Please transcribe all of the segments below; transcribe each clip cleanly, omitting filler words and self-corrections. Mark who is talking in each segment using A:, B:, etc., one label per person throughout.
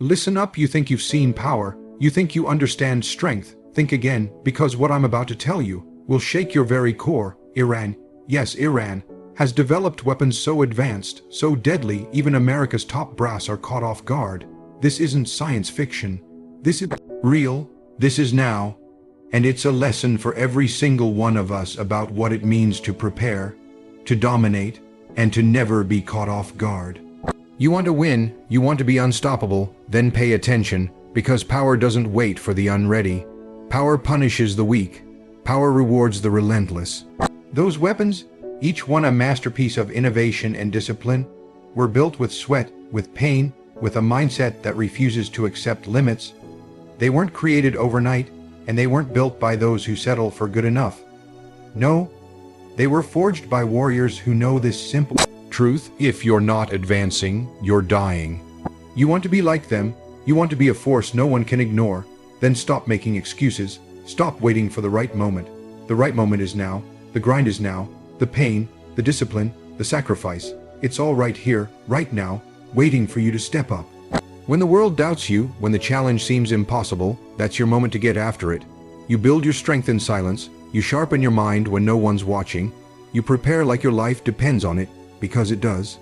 A: Listen up, you think you've seen power, you think you understand strength. Think again, because what I'm about to tell you will shake your very core. Iran, yes, Iran, has developed weapons so advanced, so deadly, even America's top brass are caught off guard. This isn't science fiction. This is real. This is now. And it's a lesson for every single one of us about what it means to prepare, to dominate, and to never be caught off guard. You want to win, you want to be unstoppable, then pay attention, because power doesn't wait for the unready. Power punishes the weak. Power rewards the relentless. Those weapons, each one a masterpiece of innovation and discipline, were built with sweat, with pain, with a mindset that refuses to accept limits. They weren't created overnight, and they weren't built by those who settle for good enough. No, they were forged by warriors who know this simple truth: if you're not advancing, you're dying. You want to be like them, you want to be a force no one can ignore, then stop making excuses, stop waiting for the right moment. The right moment is now, the grind is now, the pain, the discipline, the sacrifice. It's all right here, right now, waiting for you to step up. When the world doubts you, when the challenge seems impossible, that's your moment to get after it. You build your strength in silence, you sharpen your mind when no one's watching, you prepare like your life depends on it, because it does.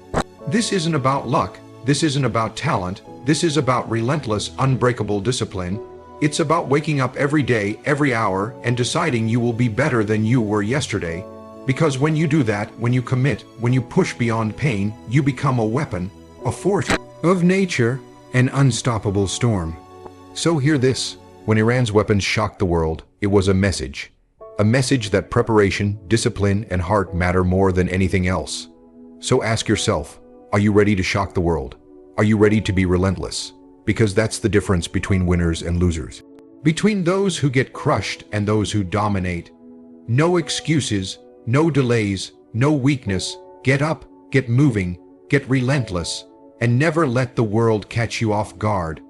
A: This isn't about luck, this isn't about talent, this is about relentless, unbreakable discipline. It's about waking up every day, every hour, and deciding you will be better than you were yesterday. Because when you do that, when you commit, when you push beyond pain, you become a weapon, a force of nature, an unstoppable storm. So hear this: when Iran's weapons shocked the world, it was a message. A message that preparation, discipline, and heart matter more than anything else. So ask yourself, are you ready to shock the world? Are you ready to be relentless? Because that's the difference between winners and losers. Between those who get crushed and those who dominate. No excuses, no delays, no weakness. Get up, get moving, get relentless, and never let the world catch you off guard.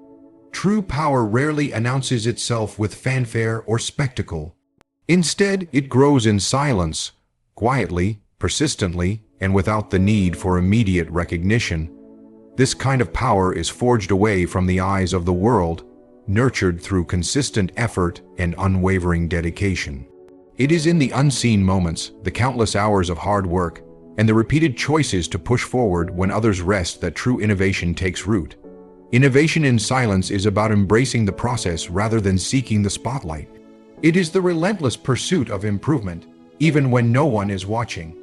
A: True power rarely announces itself with fanfare or spectacle. Instead, it grows in silence, quietly, persistently, and without the need for immediate recognition. This kind of power is forged away from the eyes of the world, nurtured through consistent effort and unwavering dedication. It is in the unseen moments, the countless hours of hard work, and the repeated choices to push forward when others rest that true innovation takes root. Innovation in silence is about embracing the process rather than seeking the spotlight. It is the relentless pursuit of improvement, even when no one is watching.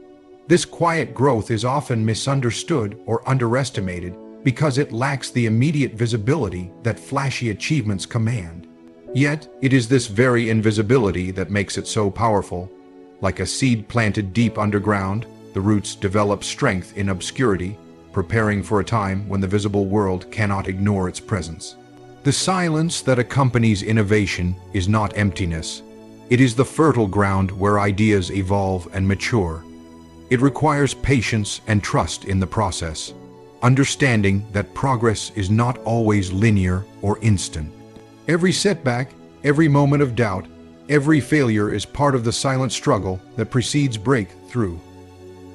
A: This quiet growth is often misunderstood or underestimated because it lacks the immediate visibility that flashy achievements command. Yet, it is this very invisibility that makes it so powerful. Like a seed planted deep underground, the roots develop strength in obscurity, preparing for a time when the visible world cannot ignore its presence. The silence that accompanies innovation is not emptiness. It is the fertile ground where ideas evolve and mature. It requires patience and trust in the process, understanding that progress is not always linear or instant. Every setback, every moment of doubt, every failure is part of the silent struggle that precedes breakthrough.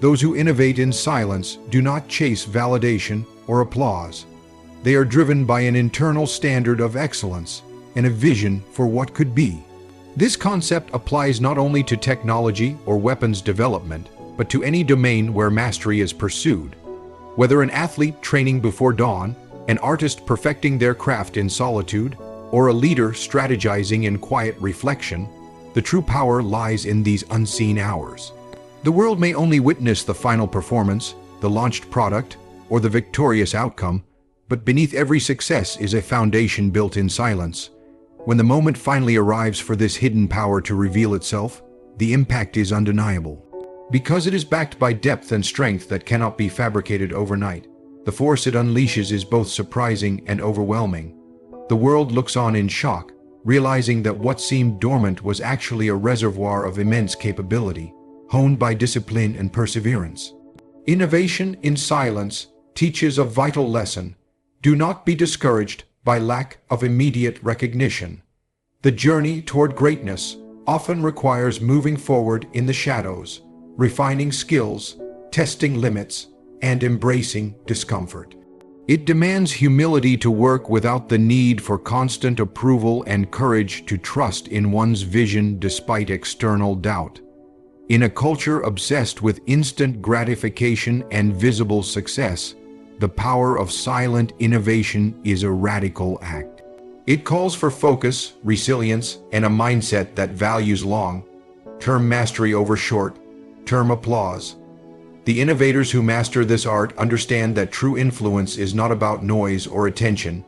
A: Those who innovate in silence do not chase validation or applause. They are driven by an internal standard of excellence and a vision for what could be. This concept applies not only to technology or weapons development, but to any domain where mastery is pursued. Whether an athlete training before dawn, an artist perfecting their craft in solitude, or a leader strategizing in quiet reflection, the true power lies in these unseen hours. The world may only witness the final performance, the launched product, or the victorious outcome, but beneath every success is a foundation built in silence. When the moment finally arrives for this hidden power to reveal itself, the impact is undeniable. Because it is backed by depth and strength that cannot be fabricated overnight, the force it unleashes is both surprising and overwhelming. The world looks on in shock, realizing that what seemed dormant was actually a reservoir of immense capability, honed by discipline and perseverance. Innovation in silence teaches a vital lesson. Do not be discouraged by lack of immediate recognition. The journey toward greatness often requires moving forward in the shadows, refining skills, testing limits, and embracing discomfort. It demands humility to work without the need for constant approval and courage to trust in one's vision despite external doubt. In a culture obsessed with instant gratification and visible success, the power of silent innovation is a radical act. It calls for focus, resilience, and a mindset that values long-term mastery over short-term applause. The innovators who master this art understand that true influence is not about noise or attention.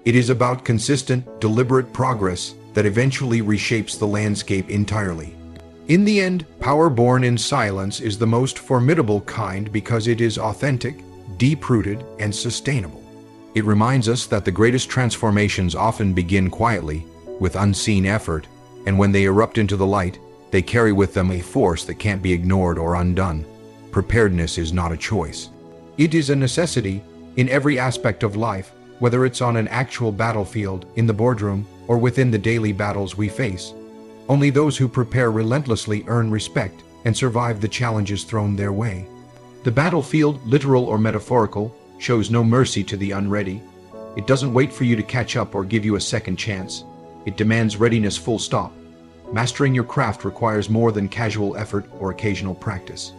A: It is about consistent, deliberate progress that eventually reshapes the landscape entirely. In the end, power born in silence is the most formidable kind because it is authentic, deep-rooted, and sustainable. It reminds us that the greatest transformations often begin quietly, with unseen effort, and when they erupt into the light, they carry with them a force that can't be ignored or undone. Preparedness is not a choice. It is a necessity in every aspect of life, whether it's on an actual battlefield, in the boardroom, or within the daily battles we face. Only those who prepare relentlessly earn respect and survive the challenges thrown their way. The battlefield, literal or metaphorical, shows no mercy to the unready. It doesn't wait for you to catch up or give you a second chance. It demands readiness full stop. Mastering your craft requires more than casual effort or occasional practice.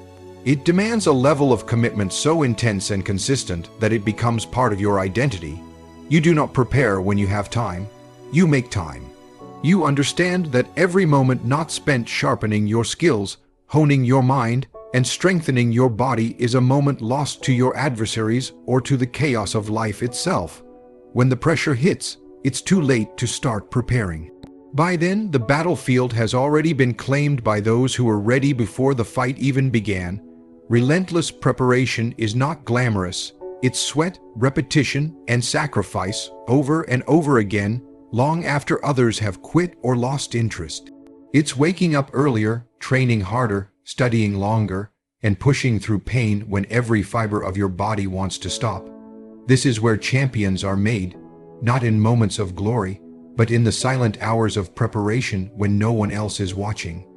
A: It demands a level of commitment so intense and consistent that it becomes part of your identity. You do not prepare when you have time. You make time. You understand that every moment not spent sharpening your skills, honing your mind, and strengthening your body is a moment lost to your adversaries or to the chaos of life itself. When the pressure hits, it's too late to start preparing. By then, the battlefield has already been claimed by those who were ready before the fight even began. Relentless preparation is not glamorous. It's sweat, repetition, and sacrifice over and over again, long after others have quit or lost interest. It's waking up earlier, training harder, studying longer, and pushing through pain when every fiber of your body wants to stop. This is where champions are made, not in moments of glory, but in the silent hours of preparation when no one else is watching.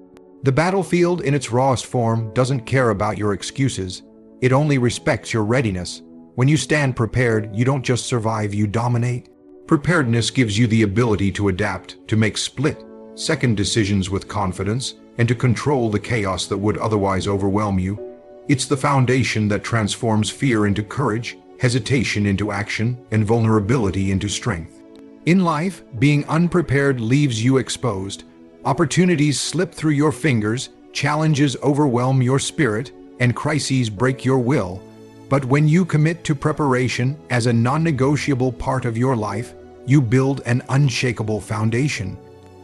A: The battlefield in its rawest form doesn't care about your excuses. It only respects your readiness. When you stand prepared, you don't just survive, you dominate. Preparedness gives you the ability to adapt, to make split-second decisions with confidence, and to control the chaos that would otherwise overwhelm you. It's the foundation that transforms fear into courage, hesitation into action, and vulnerability into strength. In life, being unprepared leaves you exposed. Opportunities slip through your fingers, challenges overwhelm your spirit, and crises break your will. But when you commit to preparation as a non-negotiable part of your life, you build an unshakable foundation.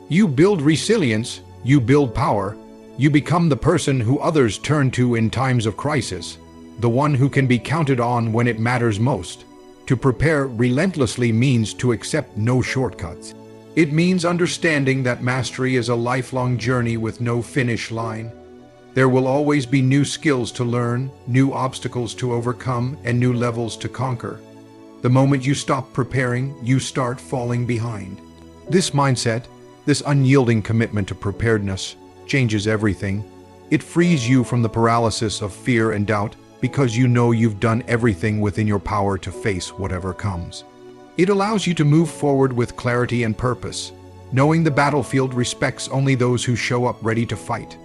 A: You build resilience, you build power, you become the person who others turn to in times of crisis, the one who can be counted on when it matters most. To prepare relentlessly means to accept no shortcuts. It means understanding that mastery is a lifelong journey with no finish line. There will always be new skills to learn, new obstacles to overcome, and new levels to conquer. The moment you stop preparing, you start falling behind. This mindset, this unyielding commitment to preparedness, changes everything. It frees you from the paralysis of fear and doubt because you know you've done everything within your power to face whatever comes. It allows you to move forward with clarity and purpose, knowing the battlefield respects only those who show up ready to fight.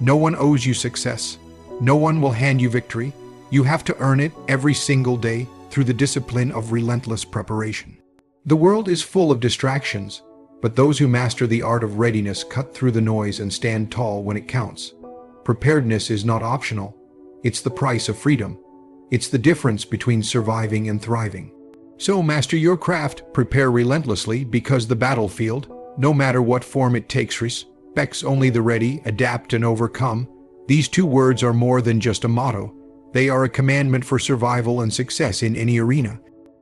A: No one owes you success. No one will hand you victory. You have to earn it every single day through the discipline of relentless preparation. The world is full of distractions, but those who master the art of readiness cut through the noise and stand tall when it counts. Preparedness is not optional. It's the price of freedom. It's the difference between surviving and thriving. So master your craft, prepare relentlessly, because the battlefield, no matter what form it takes, respects only the ready, adapt and overcome. These two words are more than just a motto. They are a commandment for survival and success in any arena.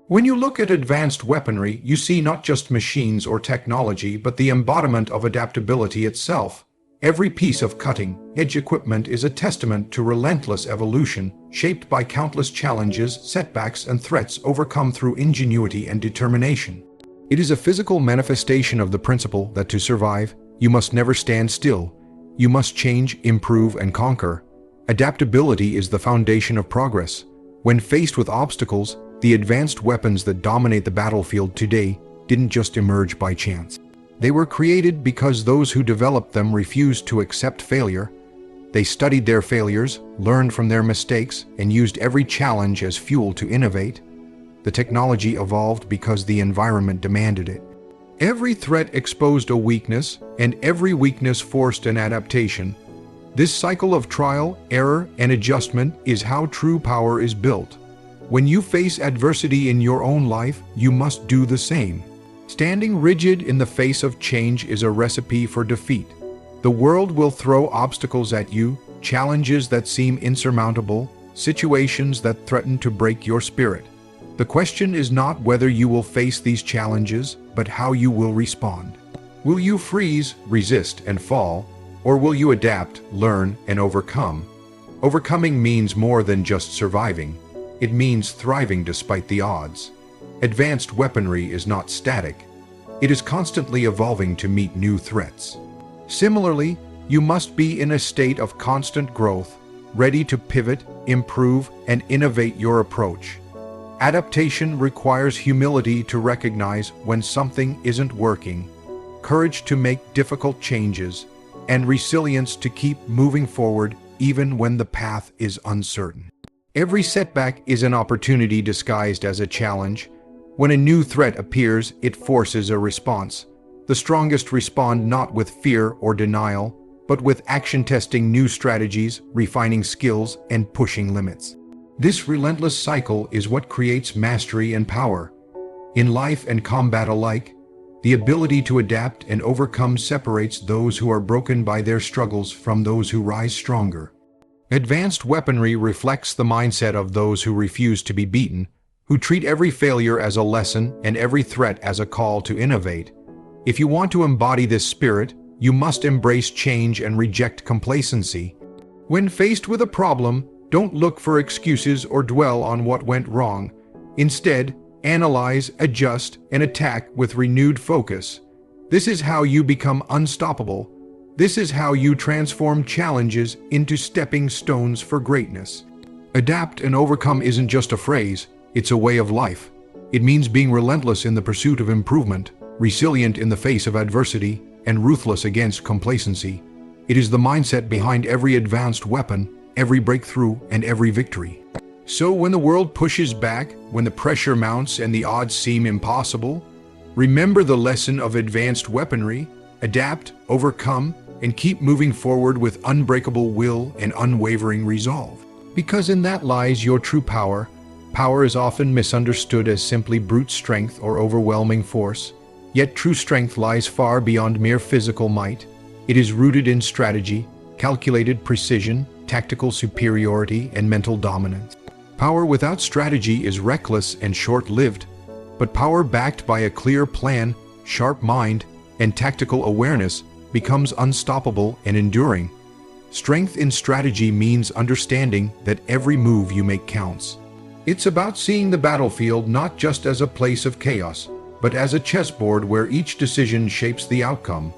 A: When you look at advanced weaponry, you see not just machines or technology, but the embodiment of adaptability itself. Every piece of cutting-edge equipment is a testament to relentless evolution, shaped by countless challenges, setbacks, and threats overcome through ingenuity and determination. It is a physical manifestation of the principle that to survive, you must never stand still. You must change, improve, and conquer. Adaptability is the foundation of progress. When faced with obstacles, The advanced weapons that dominate the battlefield today didn't just emerge by chance. They were created because those who developed them refused to accept failure. They studied their failures, learned from their mistakes, and used every challenge as fuel to innovate. The technology evolved because the environment demanded it. Every threat exposed a weakness, and every weakness forced an adaptation. This cycle of trial, error, and adjustment is how true power is built. When you face adversity in your own life, you must do the same. Standing rigid in the face of change is a recipe for defeat. The world will throw obstacles at you, challenges that seem insurmountable, situations that threaten to break your spirit. The question is not whether you will face these challenges, but how you will respond. Will you freeze, resist, and fall, or will you adapt, learn, and overcome? Overcoming means more than just surviving. It means thriving despite the odds. Advanced weaponry is not static. It is constantly evolving to meet new threats. Similarly, you must be in a state of constant growth, ready to pivot, improve, and innovate your approach. Adaptation requires humility to recognize when something isn't working, courage to make difficult changes, and resilience to keep moving forward even when the path is uncertain. Every setback is an opportunity disguised as a challenge. When a new threat appears, it forces a response. The strongest respond not with fear or denial, but with action, testing new strategies, refining skills, and pushing limits. This relentless cycle is what creates mastery and power. In life and combat alike, the ability to adapt and overcome separates those who are broken by their struggles from those who rise stronger. Advanced weaponry reflects the mindset of those who refuse to be beaten, who treat every failure as a lesson and every threat as a call to innovate. If you want to embody this spirit, you must embrace change and reject complacency. When faced with a problem, don't look for excuses or dwell on what went wrong. Instead, analyze, adjust, and attack with renewed focus. This is how you become unstoppable. This is how you transform challenges into stepping stones for greatness. Adapt and overcome isn't just a phrase, it's a way of life. It means being relentless in the pursuit of improvement, resilient in the face of adversity, and ruthless against complacency. It is the mindset behind every advanced weapon, every breakthrough, and every victory. So when the world pushes back, when the pressure mounts and the odds seem impossible, remember the lesson of advanced weaponry: adapt, overcome, and keep moving forward with unbreakable will and unwavering resolve. Because in that lies your true power. Power is often misunderstood as simply brute strength or overwhelming force, yet true strength lies far beyond mere physical might. It is rooted in strategy, calculated precision, tactical superiority, and mental dominance. Power without strategy is reckless and short-lived, but power backed by a clear plan, sharp mind, and tactical awareness becomes unstoppable and enduring. Strength in strategy means understanding that every move you make counts. It's about seeing the battlefield not just as a place of chaos, but as a chessboard where each decision shapes the outcome.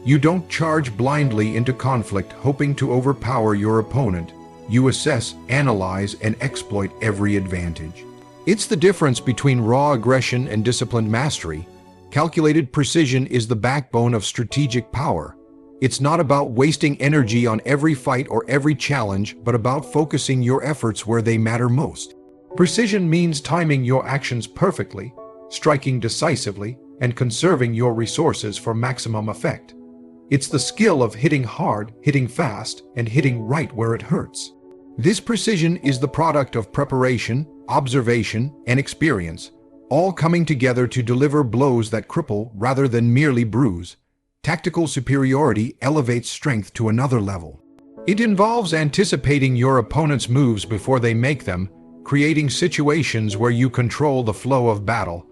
A: You don't charge blindly into conflict hoping to overpower your opponent. You assess, analyze, and exploit every advantage. It's the difference between raw aggression and disciplined mastery. Calculated precision is the backbone of strategic power. It's not about wasting energy on every fight or every challenge, but about focusing your efforts where they matter most. Precision means timing your actions perfectly, striking decisively, and conserving your resources for maximum effect. It's the skill of hitting hard, hitting fast, and hitting right where it hurts. This precision is the product of preparation, observation, and experience, all coming together to deliver blows that cripple rather than merely bruise. Tactical superiority elevates strength to another level. It involves anticipating your opponent's moves before they make them, creating situations where you control the flow of battle.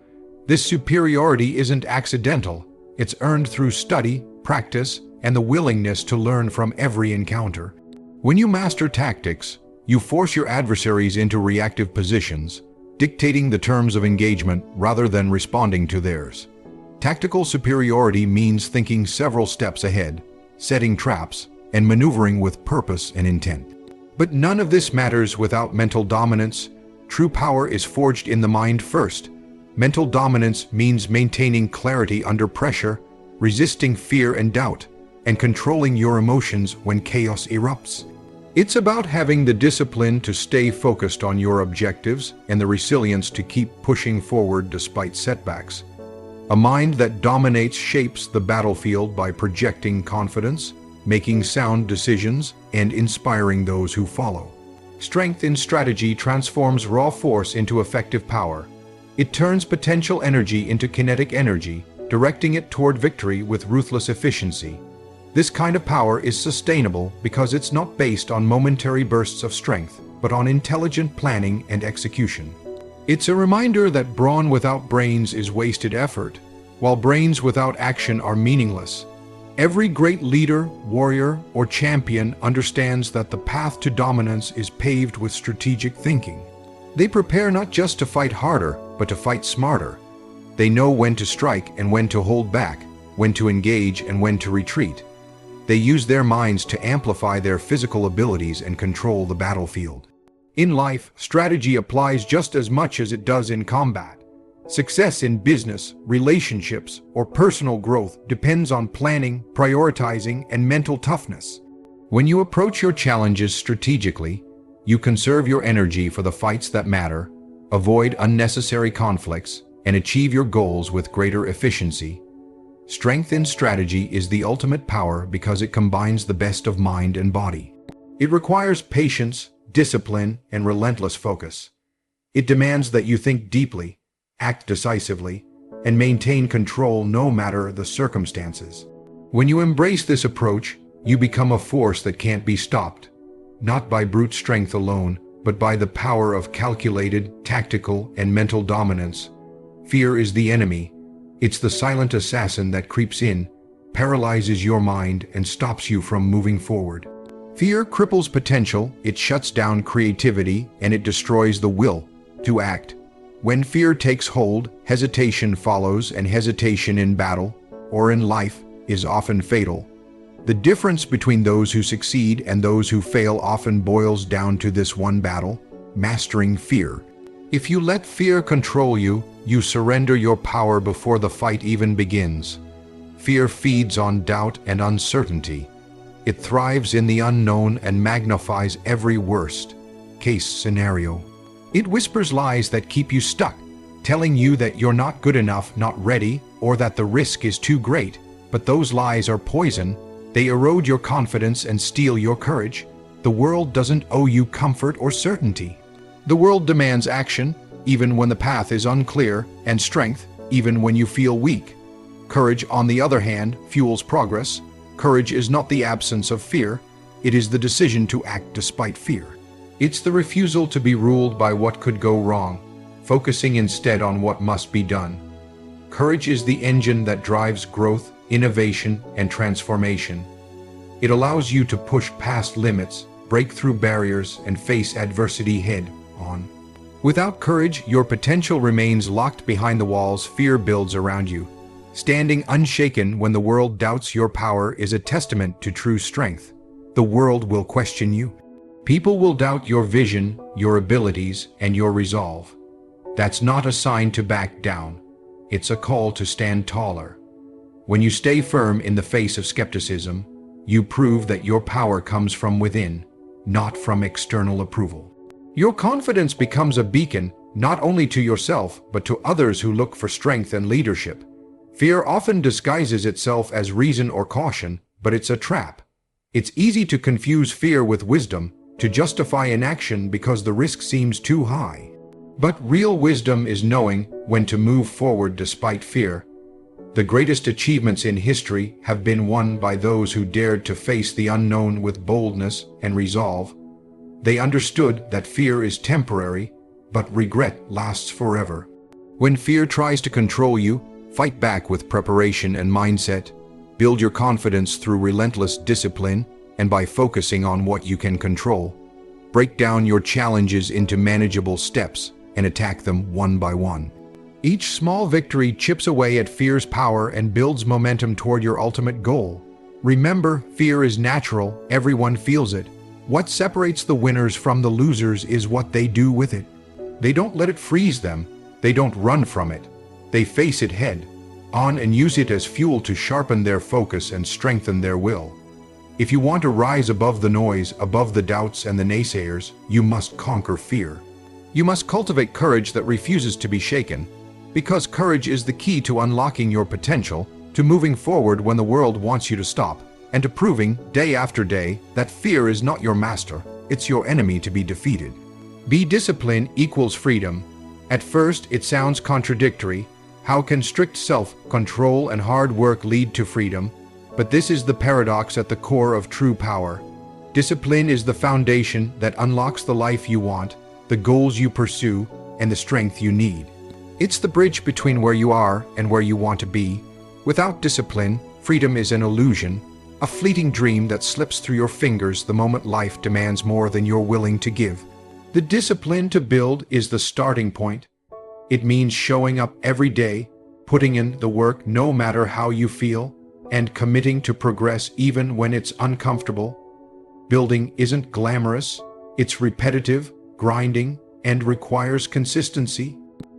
A: This superiority isn't accidental. It's earned through study, practice, and the willingness to learn from every encounter. When you master tactics, you force your adversaries into reactive positions, dictating the terms of engagement rather than responding to theirs. Tactical superiority means thinking several steps ahead, setting traps, and maneuvering with purpose and intent. But none of this matters without mental dominance. True power is forged in the mind first. Mental dominance means maintaining clarity under pressure, resisting fear and doubt, and controlling your emotions when chaos erupts. It's about having the discipline to stay focused on your objectives and the resilience to keep pushing forward despite setbacks. A mind that dominates shapes the battlefield by projecting confidence, making sound decisions, and inspiring those who follow. Strength in strategy transforms raw force into effective power. It turns potential energy into kinetic energy, directing it toward victory with ruthless efficiency. This kind of power is sustainable because it's not based on momentary bursts of strength, but on intelligent planning and execution. It's a reminder that brawn without brains is wasted effort, while brains without action are meaningless. Every great leader, warrior, or champion understands that the path to dominance is paved with strategic thinking. They prepare not just to fight harder, but to fight smarter. They know when to strike and when to hold back, when to engage and when to retreat. They use their minds to amplify their physical abilities and control the battlefield. In life, strategy applies just as much as it does in combat. Success in business, relationships, or personal growth depends on planning, prioritizing, and mental toughness. When you approach your challenges strategically, you conserve your energy for the fights that matter, avoid unnecessary conflicts, and achieve your goals with greater efficiency. Strength in strategy is the ultimate power because it combines the best of mind and body. It requires patience, discipline, and relentless focus. It demands that you think deeply, act decisively, and maintain control no matter the circumstances. When you embrace this approach, you become a force that can't be stopped, not by brute strength alone, but by the power of calculated, tactical, and mental dominance. Fear is the enemy. It's the silent assassin that creeps in, paralyzes your mind, and stops you from moving forward. Fear cripples potential, it shuts down creativity, and it destroys the will to act. When fear takes hold, hesitation follows, and hesitation in battle, or in life, is often fatal. The difference between those who succeed and those who fail often boils down to this one battle: mastering fear. If you let fear control you, you surrender your power before the fight even begins. Fear feeds on doubt and uncertainty. It thrives in the unknown and magnifies every worst-case scenario. It whispers lies that keep you stuck, telling you that you're not good enough, not ready, or that the risk is too great. But those lies are poison. They erode your confidence and steal your courage. The world doesn't owe you comfort or certainty. The world demands action, even when the path is unclear, and strength, even when you feel weak. Courage, on the other hand, fuels progress. Courage is not the absence of fear. It is the decision to act despite fear. It's the refusal to be ruled by what could go wrong, focusing instead on what must be done. Courage is the engine that drives growth, innovation, and transformation. It allows you to push past limits, break through barriers, and face adversity head-on. Without courage, your potential remains locked behind the walls fear builds around you. Standing unshaken when the world doubts your power is a testament to true strength. The world will question you. People will doubt your vision, your abilities, and your resolve. That's not a sign to back down. It's a call to stand taller. When you stay firm in the face of skepticism, you prove that your power comes from within, not from external approval. Your confidence becomes a beacon, not only to yourself, but to others who look for strength and leadership. Fear often disguises itself as reason or caution, but it's a trap. It's easy to confuse fear with wisdom, to justify inaction because the risk seems too high. But real wisdom is knowing when to move forward despite fear. The greatest achievements in history have been won by those who dared to face the unknown with boldness and resolve. They understood that fear is temporary, but regret lasts forever. When fear tries to control you, fight back with preparation and mindset. Build your confidence through relentless discipline and by focusing on what you can control. Break down your challenges into manageable steps and attack them one by one. Each small victory chips away at fear's power and builds momentum toward your ultimate goal. Remember, fear is natural, everyone feels it. What separates the winners from the losers is what they do with it. They don't let it freeze them. They don't run from it. They face it head on and use it as fuel to sharpen their focus and strengthen their will. If you want to rise above the noise, above the doubts and the naysayers, you must conquer fear. You must cultivate courage that refuses to be shaken, because courage is the key to unlocking your potential, to moving forward when the world wants you to stop, and to proving, day after day, that fear is not your master, it's your enemy to be defeated. Be disciplined equals freedom. At first, it sounds contradictory. How can strict self-control and hard work lead to freedom? But this is the paradox at the core of true power. Discipline is the foundation that unlocks the life you want, the goals you pursue, and the strength you need. It's the bridge between where you are and where you want to be. Without discipline, freedom is an illusion, a fleeting dream that slips through your fingers the moment life demands more than you're willing to give. The discipline to build is the starting point. It means showing up every day, putting in the work no matter how you feel, and committing to progress even when it's uncomfortable. Building isn't glamorous, it's repetitive, grinding, and requires consistency.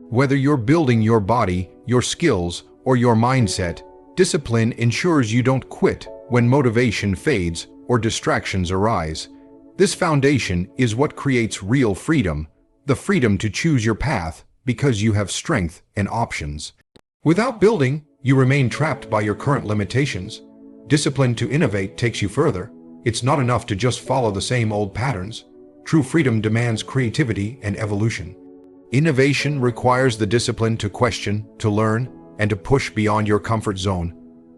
A: Whether you're building your body, your skills, or your mindset, discipline ensures you don't quit when motivation fades or distractions arise. This foundation is what creates real freedom, the freedom to choose your path because you have strength and options. Without building, you remain trapped by your current limitations. Discipline to innovate takes you further. It's not enough to just follow the same old patterns. True freedom demands creativity and evolution. Innovation requires the discipline to question, to learn, and to push beyond your comfort zone.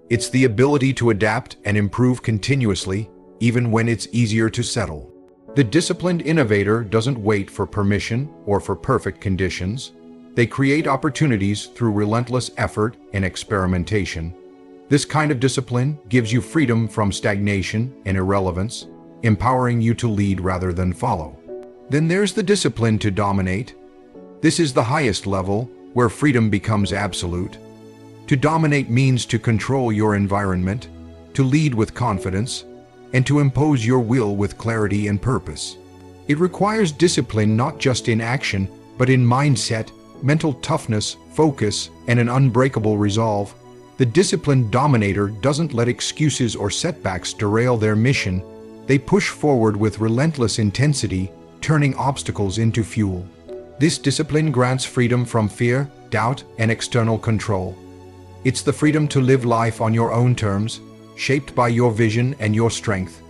A: It's the ability to adapt and improve continuously, even when it's easier to settle. The disciplined innovator doesn't wait for permission or for perfect conditions. They create opportunities through relentless effort and experimentation. This kind of discipline gives you freedom from stagnation and irrelevance, empowering you to lead rather than follow. Then there's the discipline to dominate. This is the highest level, where freedom becomes absolute. To dominate means to control your environment, to lead with confidence, and to impose your will with clarity and purpose. It requires discipline not just in action, but in mindset, mental toughness, focus, and an unbreakable resolve. The disciplined dominator doesn't let excuses or setbacks derail their mission. They push forward with relentless intensity, turning obstacles into fuel. This discipline grants freedom from fear, doubt, and external control. It's the freedom to live life on your own terms, shaped by your vision and your strength.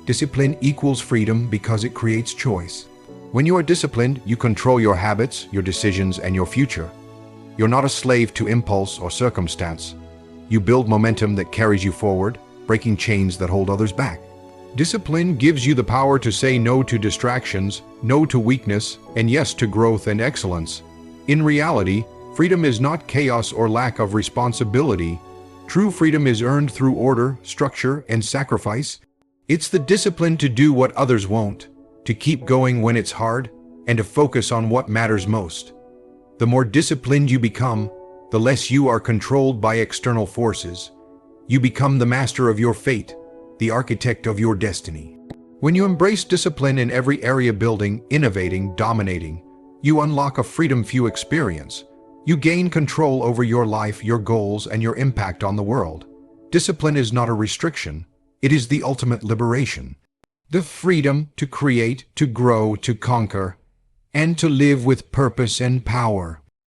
A: Discipline equals freedom because it creates choice. When you are disciplined, you control your habits, your decisions, and your future. You're not a slave to impulse or circumstance. You build momentum that carries you forward, breaking chains that hold others back. Discipline gives you the power to say no to distractions, no to weakness, and yes to growth and excellence. In reality, freedom is not chaos or lack of responsibility. True freedom is earned through order, structure, and sacrifice. It's the discipline to do what others won't, to keep going when it's hard, and to focus on what matters most. The more disciplined you become, the less you are controlled by external forces. You become the master of your fate, the architect of your destiny. When you embrace discipline in every area, building, innovating, dominating, you unlock a freedom few experience. You gain control over your life, your goals, and your impact on the world. Discipline is not a restriction. It is the ultimate liberation. The freedom to create, to grow, to conquer, and to live with purpose and power.